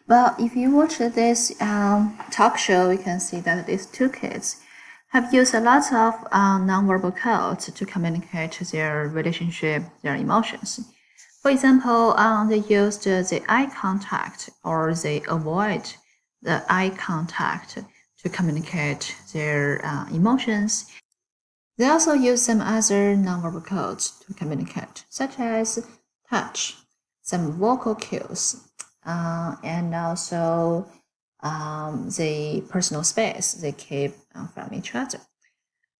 Well, if you watch this talk show, you can see that these two kids have used a lot of nonverbal codes to communicate their relationship, their emotions. For example, they used the eye contact or they avoid the eye contact to communicate their emotions. They also use some other nonverbal codes to communicate, such as touch, some vocal cues, and also the personal space they keep from each other.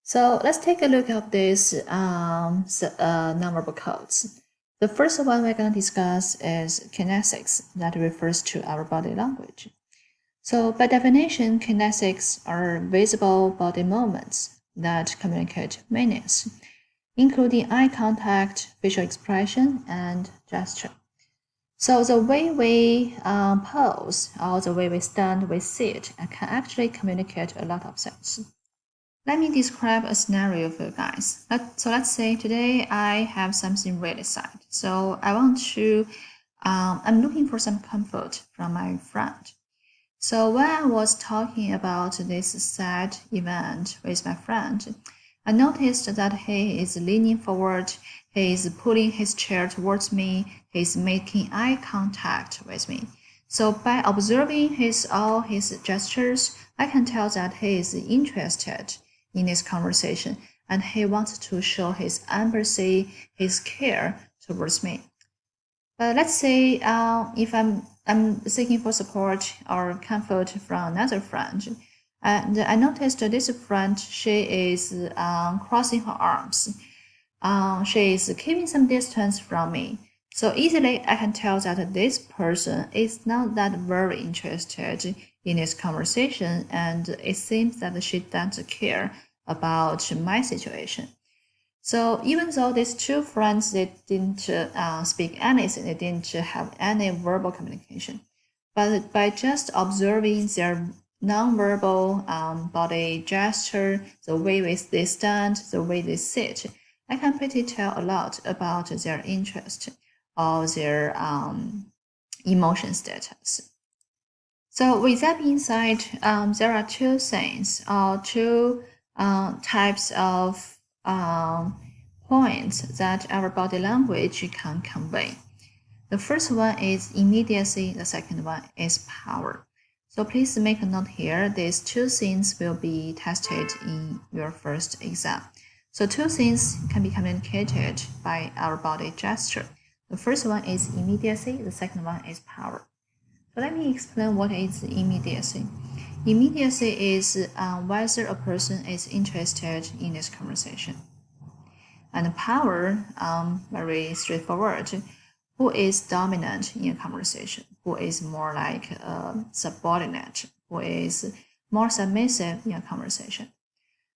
So let's take a look at these nonverbal codes. The first one we're going to discuss is kinesics, that refers to our body language. So by definition, kinesics are visible body movements that communicate meanings, including eye contact, facial expression, and gesture. So the way we pose or the way we stand, we sit, can actually communicate a lot of things. Let me describe a scenario for you guys. So let's say today I have something really sad. So I want to, I'm looking for some comfort from my friend. So when I was talking about this sad event with my friend, I noticed that he is leaning forward, he is pulling his chair towards me, he is making eye contact with me. So by observing all his gestures, I can tell that he is interested in this conversation and he wants to show his empathy, his care towards me. Let's say if I'm seeking for support or comfort from another friend, and I noticed this friend, she is crossing her arms. She is keeping some distance from me. So easily I can tell that this person is not that very interested in this conversation, and it seems that she doesn't care about my situation. So even though these two friends, they didn't speak anything, they didn't have any verbal communication, but by just observing their nonverbal body gesture, the way they stand, the way they sit, I can pretty tell a lot about their interest or their emotion status. So with that being said, there are two things or two types of points that our body language can convey. The first one is immediacy, the second one is power. So please make a note here, these two things will be tested in your first exam. So two things can be communicated by our body gesture. The first one is immediacy, the second one is power. So let me explain what is immediacy. Immediacy is whether a person is interested in this conversation. And power, very straightforward, who is dominant in a conversation, who is more like a subordinate, who is more submissive in a conversation.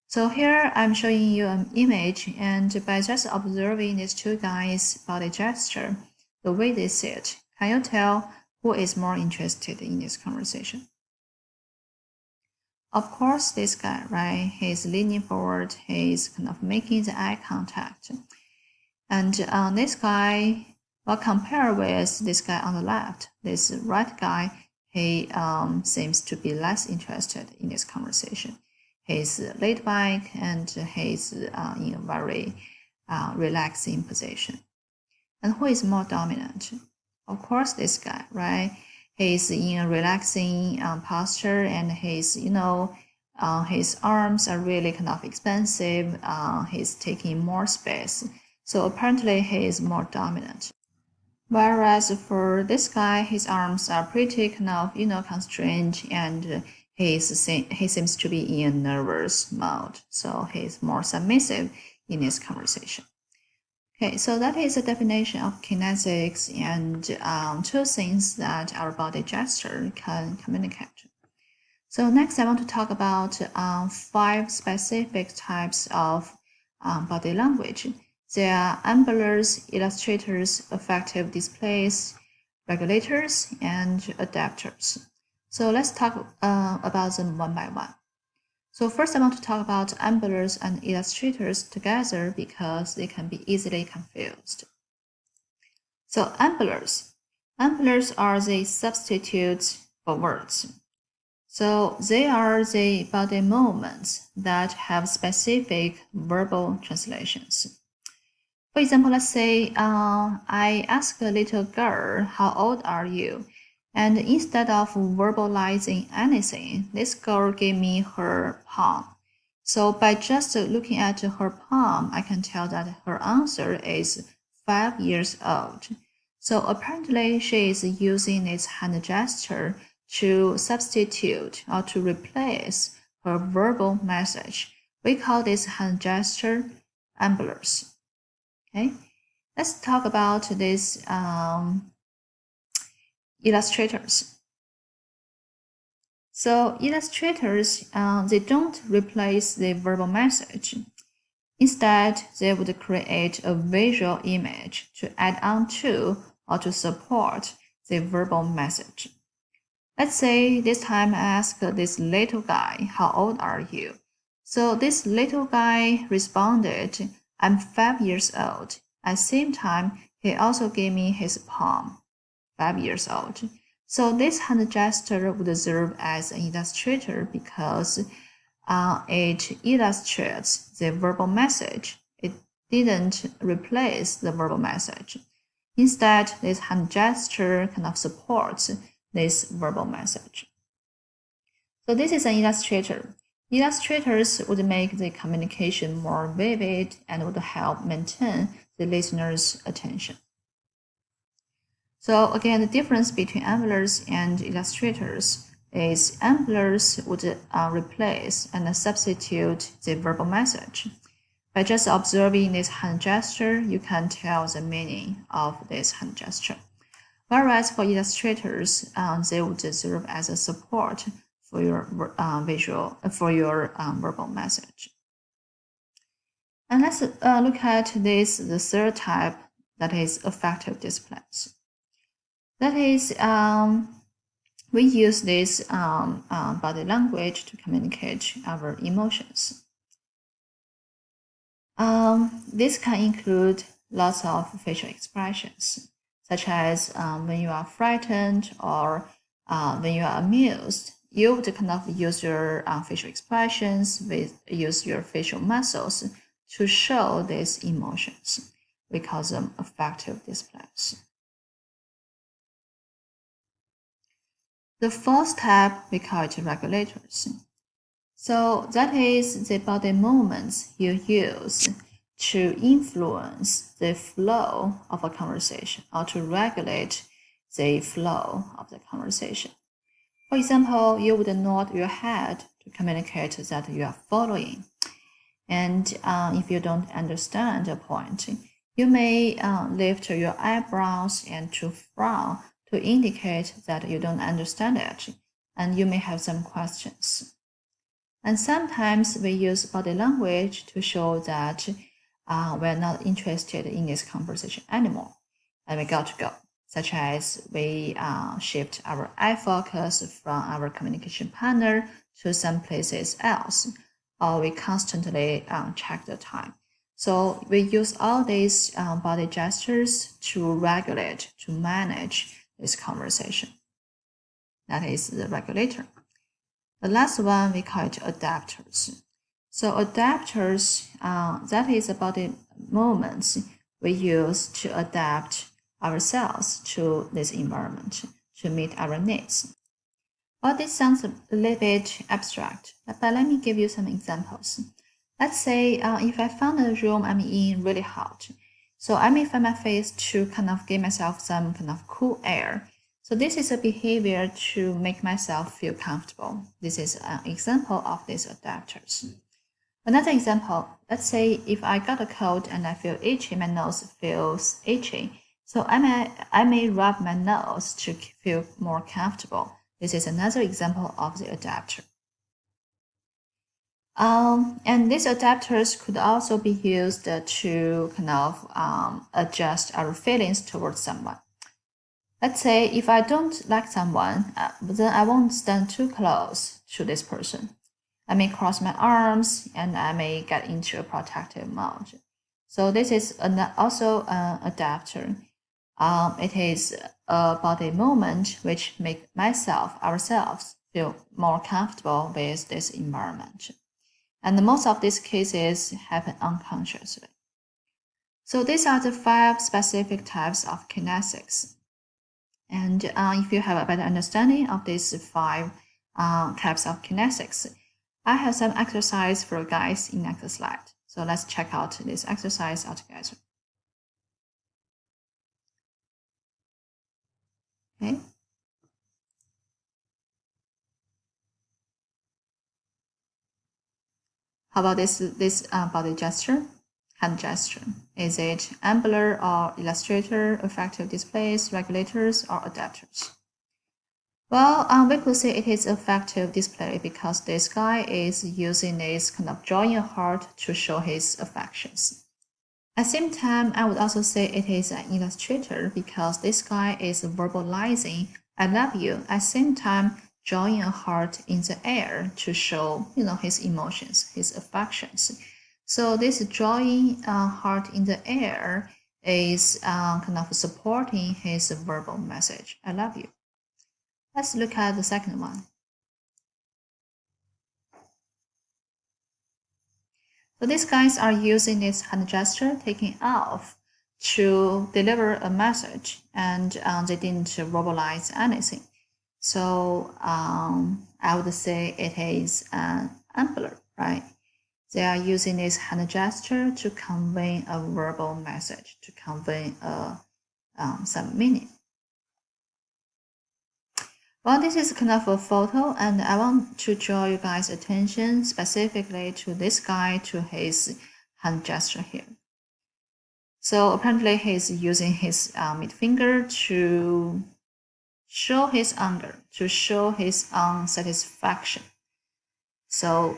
So here I'm showing you an image, and by just observing these two guys' body gesture, the way they sit, can you tell who is more interested in this conversation? Of course, this guy, right? He's leaning forward, he's kind of making the eye contact. And this guy, well, compared with this guy on the left, this right guy, he seems to be less interested in this conversation. He's laid back and he's in a very relaxing position. And who is more dominant? Of course, this guy, right? He's in a relaxing posture, and his arms are really kind of expansive. He's taking more space. So apparently he is more dominant. Whereas for this guy, his arms are pretty kind of, constrained, and he seems to be in a nervous mode. So he's more submissive in this conversation. Okay, so that is a definition of kinesics and two things that our body gesture can communicate. So next I want to talk about 5 specific types of body language. They are ambulars, illustrators, affective displays, regulators, and adapters. So let's talk about them one by one. So first I want to talk about ambulars and illustrators together because they can be easily confused. So ambulars. Amplers are the substitutes for words. So they are the body movements that have specific verbal translations. For example, let's say I ask a little girl, how old are you? And instead of verbalizing anything, this girl gave me her palm. So by just looking at her palm, I can tell that her answer is 5 years old. So apparently she is using this hand gesture to substitute or to replace her verbal message. We call this hand gesture amblers. Okay, let's talk about these illustrators. So illustrators, they don't replace the verbal message. Instead, they would create a visual image to add on to or to support the verbal message. Let's say this time I ask this little guy, how old are you? So this little guy responded, I'm 5 years old. At the same time, he also gave me his palm, 5 years old. So this hand gesture would serve as an illustrator because it illustrates the verbal message. It didn't replace the verbal message. Instead, this hand gesture kind of supports this verbal message. So this is an illustrator. Illustrators would make the communication more vivid and would help maintain the listener's attention. So again, the difference between amblers and illustrators is amblers would replace and substitute the verbal message. By just observing this hand gesture, you can tell the meaning of this hand gesture. Whereas for illustrators, they would serve as a support for your verbal message. And let's look at this, the third type, that is affective displays. That is, we use this body language to communicate our emotions. This can include lots of facial expressions, such as when you are frightened or when you are amused. You would kind of use your facial expressions, use your facial muscles to show these emotions. We call them affective displays. The fourth type, we call it regulators. So that is the body movements you use to influence the flow of a conversation or to regulate the flow of the conversation. For example, you would nod your head to communicate that you are following. And if you don't understand a point, you may lift your eyebrows and to frown to indicate that you don't understand it, and you may have some questions. And sometimes we use body language to show that we're not interested in this conversation anymore, and we got to go, such as we shift our eye focus from our communication partner to some places else, or we constantly check the time. So we use all these body gestures to regulate, to manage this conversation. That is the regulator. The last one, we call it adapters. So adapters, that is about the movements we use to adapt ourselves to this environment, to meet our needs. Well, this sounds a little bit abstract, but let me give you some examples. Let's say if I found a room I'm in really hot, so I may find my face to kind of give myself some kind of cool air. So this is a behavior to make myself feel comfortable. This is an example of these adapters. Another example, let's say if I got a cold and I feel itchy, my nose feels itchy. So I may rub my nose to feel more comfortable. This is another example of the adapter. And these adapters could also be used to kind of adjust our feelings towards someone. Let's say if I don't like someone, then I won't stand too close to this person. I may cross my arms and I may get into a protective mode. So this is also an adapter. It is a body movement which make ourselves feel more comfortable with this environment. And most of these cases happen unconsciously. So these are the 5 specific types of kinesics. And if you have a better understanding of these 5 types of kinesics, I have some exercise for you guys in next slide. So let's check out this exercise altogether. Okay. How about this body gesture? Hand gesture. Is it ambler or illustrator, effective displays, regulators, or adapters? Well, we could say it is effective display because this guy is using this kind of drawing a heart to show his affections. At the same time, I would also say it is an illustrator because this guy is verbalizing I love you. At the same time, drawing a heart in the air to show, his emotions, his affections. So this drawing a heart in the air is kind of supporting his verbal message. I love you. Let's look at the second one. So these guys are using this hand gesture, taking off to deliver a message, and they didn't verbalize anything. So I would say it is an ambler, right? They are using this hand gesture to convey a verbal message, to convey some meaning. Well, this is kind of a photo, and I want to draw you guys' attention specifically to this guy, to his hand gesture here. So apparently he's using his middle finger to show his anger, to show his unsatisfaction. So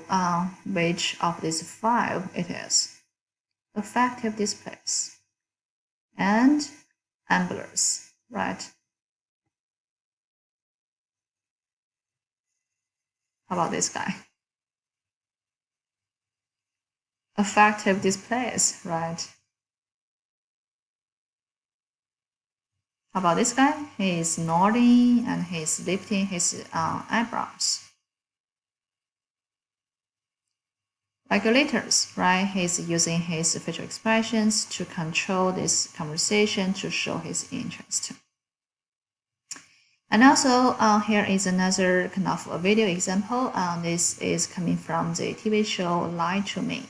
which of these 5 it is? Effective displays and amblers, right? How about this guy? Effective displays, right? How about this guy? He is nodding and he's lifting his eyebrows. Regulators, right? He's using his facial expressions to control this conversation, to show his interest. And also, here is another kind of a video example. This is coming from the TV show Lie to Me,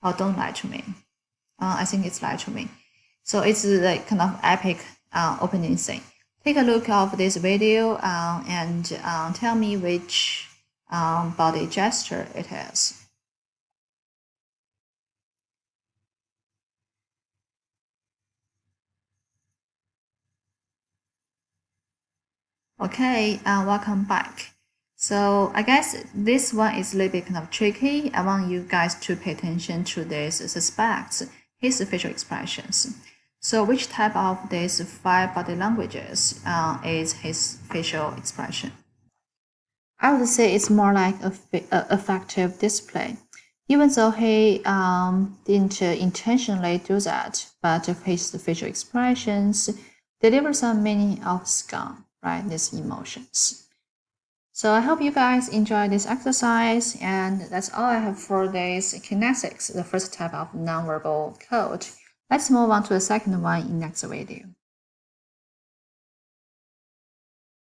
or Don't Lie to Me. I think it's Lie to Me. So it's like kind of epic opening scene. Take a look of this video and tell me which body gesture it is. Okay, welcome back. So I guess this one is a little bit kind of tricky. I want you guys to pay attention to this suspect, his facial expressions. So which type of these 5 body languages is his facial expression? I would say it's more like a effective display. Even though he didn't intentionally do that, but his facial expressions deliver some meaning of scum, right? These emotions. So I hope you guys enjoyed this exercise, and that's all I have for this kinesics, the first type of nonverbal code. Let's move on to the second one in next video.